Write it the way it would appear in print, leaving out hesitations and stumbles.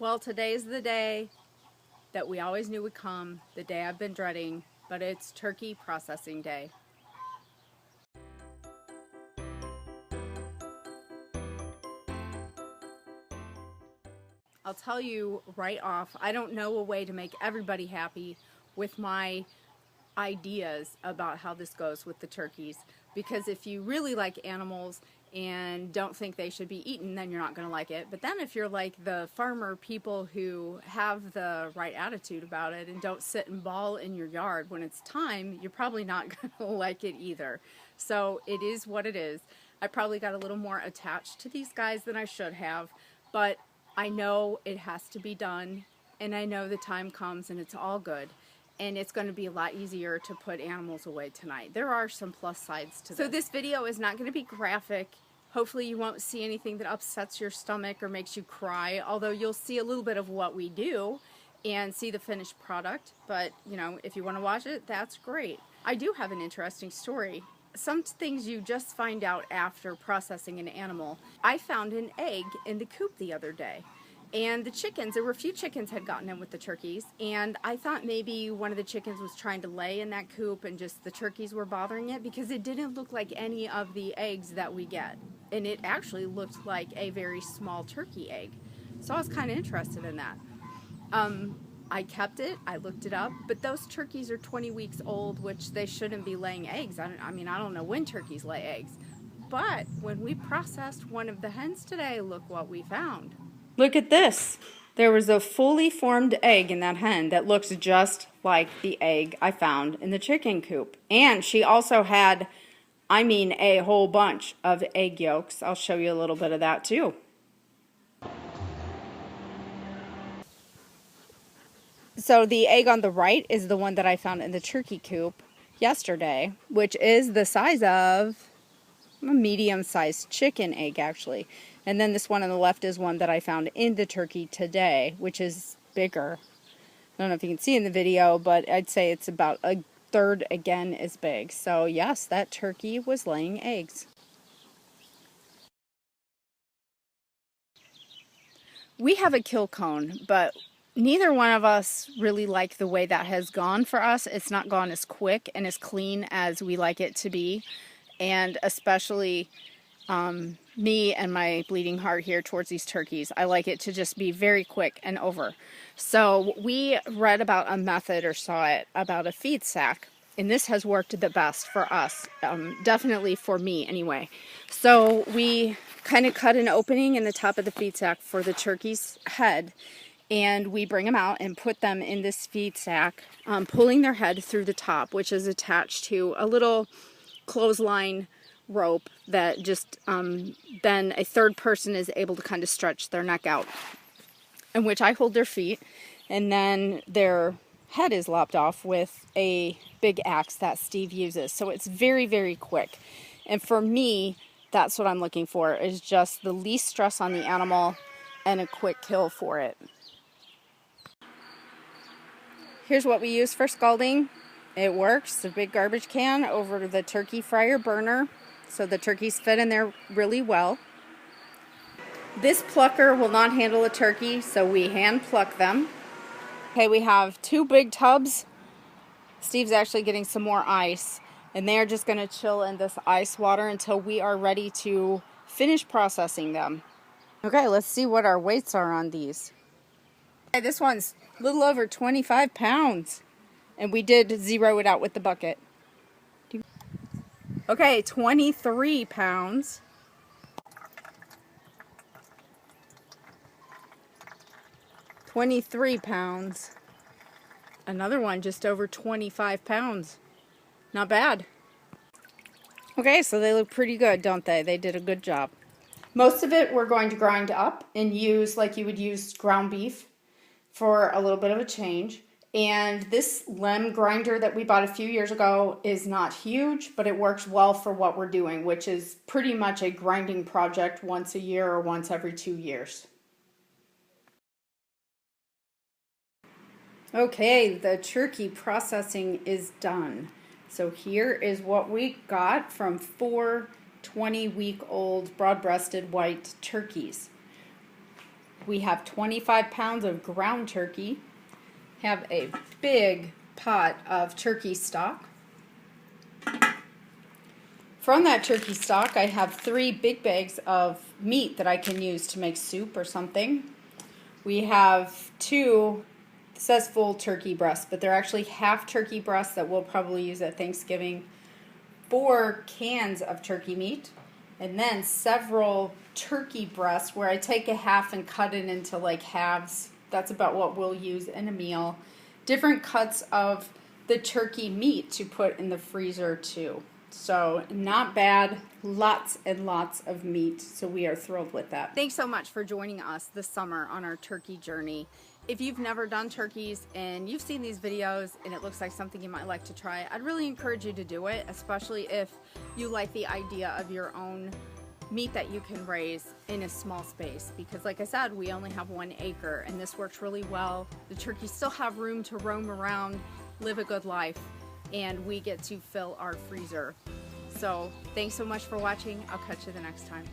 Well, today's the day that we always knew would come, the day I've been dreading, but it's turkey processing day. I'll tell you right off, I don't know a way to make everybody happy with my ideas about how this goes with the turkeys, because if you really like animals and don't think they should be eaten, then you're not going to like it. But then if you're like the farmer people who have the right attitude about it and don't sit and bawl in your yard when it's time, you're probably not going to like it either. So it is what it is. I probably got a little more attached to these guys than I should have, but I know it has to be done, and I know the time comes and it's all good. And it's going to be a lot easier to put animals away tonight. There are some plus sides to this. So this video is not going to be graphic. Hopefully you won't see anything that upsets your stomach or makes you cry, although you'll see a little bit of what we do and see the finished product. But, you know, if you want to watch it, that's great. I do have an interesting story. Some things you just find out after processing an animal. I found an egg in the coop the other day. And the chickens, there were a few chickens had gotten in with the turkeys, and I thought maybe one of the chickens was trying to lay in that coop and just the turkeys were bothering it, because it didn't look like any of the eggs that we get. And it actually looked like a very small turkey egg. So I was kind of interested in that. I kept it, I looked it up, but those turkeys are 20 weeks old, which they shouldn't be laying eggs. I mean, I don't know when turkeys lay eggs. But when we processed one of the hens today, look what we found. Look at this. There was a fully formed egg in that hen that looks just like the egg I found in the chicken coop. And she also had, I mean, a whole bunch of egg yolks. I'll show you a little bit of that too. So the egg on the right is the one that I found in the turkey coop yesterday, which is the size of a medium-sized chicken egg, actually. And then this one on the left is one that I found in the turkey today, which is bigger. I don't know if you can see in the video, but I'd say it's about a third again as big. So yes, that turkey was laying eggs. We have a kill cone, but neither one of us really like the way that has gone for us. It's not gone as quick and as clean as we like it to be. And especially me and my bleeding heart here towards these turkeys, I like it to just be very quick and over. So we read about a method, or saw it, about a feed sack, and this has worked the best for us, definitely for me anyway. So we kind of cut an opening in the top of the feed sack for the turkey's head, and we bring them out and put them in this feed sack, pulling their head through the top, which is attached to a little clothesline rope that just then a third person is able to kind of stretch their neck out, in which I hold their feet, and then their head is lopped off with a big axe that Steve uses. So it's very, very quick. And for me, that's what I'm looking for, is just the least stress on the animal and a quick kill for it. Here's what we use for scalding. It works. A big garbage can over the turkey fryer burner, so the turkeys fit in there really well. This plucker will not handle a turkey, so we hand pluck them. Okay, we have 2 big tubs. Steve's actually getting some more ice, and they're just going to chill in this ice water until we are ready to finish processing them. Okay, let's see what our weights are on these. Okay, this one's a little over 25 pounds. And we did zero it out with the bucket. Okay, 23 pounds. 23 pounds. Another one just over 25 pounds. Not bad. Okay, so they look pretty good, don't they? They did a good job. Most of it we're going to grind up and use like you would use ground beef for a little bit of a change. And this lem grinder that we bought a few years ago is not huge, but it works well for what we're doing, which is pretty much a grinding project once a year or once every 2 years. Okay, the turkey processing is done. So here is what we got from 4 20-week-old broad-breasted white turkeys. we have 25 pounds of ground turkey, have a big pot of turkey stock. From that turkey stock, I have 3 big bags of meat that I can use to make soup or something. We have 2, it says full turkey breasts, but they're actually half turkey breasts that we'll probably use at Thanksgiving. 4 cans of turkey meat, and then several turkey breasts where I take a half and cut it into like halves. That's about what we'll use in a meal. Different cuts of the turkey meat to put in the freezer too. So not bad, lots and lots of meat, so we are thrilled with that. Thanks so much for joining us this summer on our turkey journey. If you've never done turkeys and you've seen these videos and it looks like something you might like to try, I'd really encourage you to do it, especially if you like the idea of your own meat that you can raise in a small space, because like I said, we only have 1 acre and this works really well. The turkeys still have room to roam around, live a good life, and we get to fill our freezer. So thanks so much for watching. I'll catch you the next time.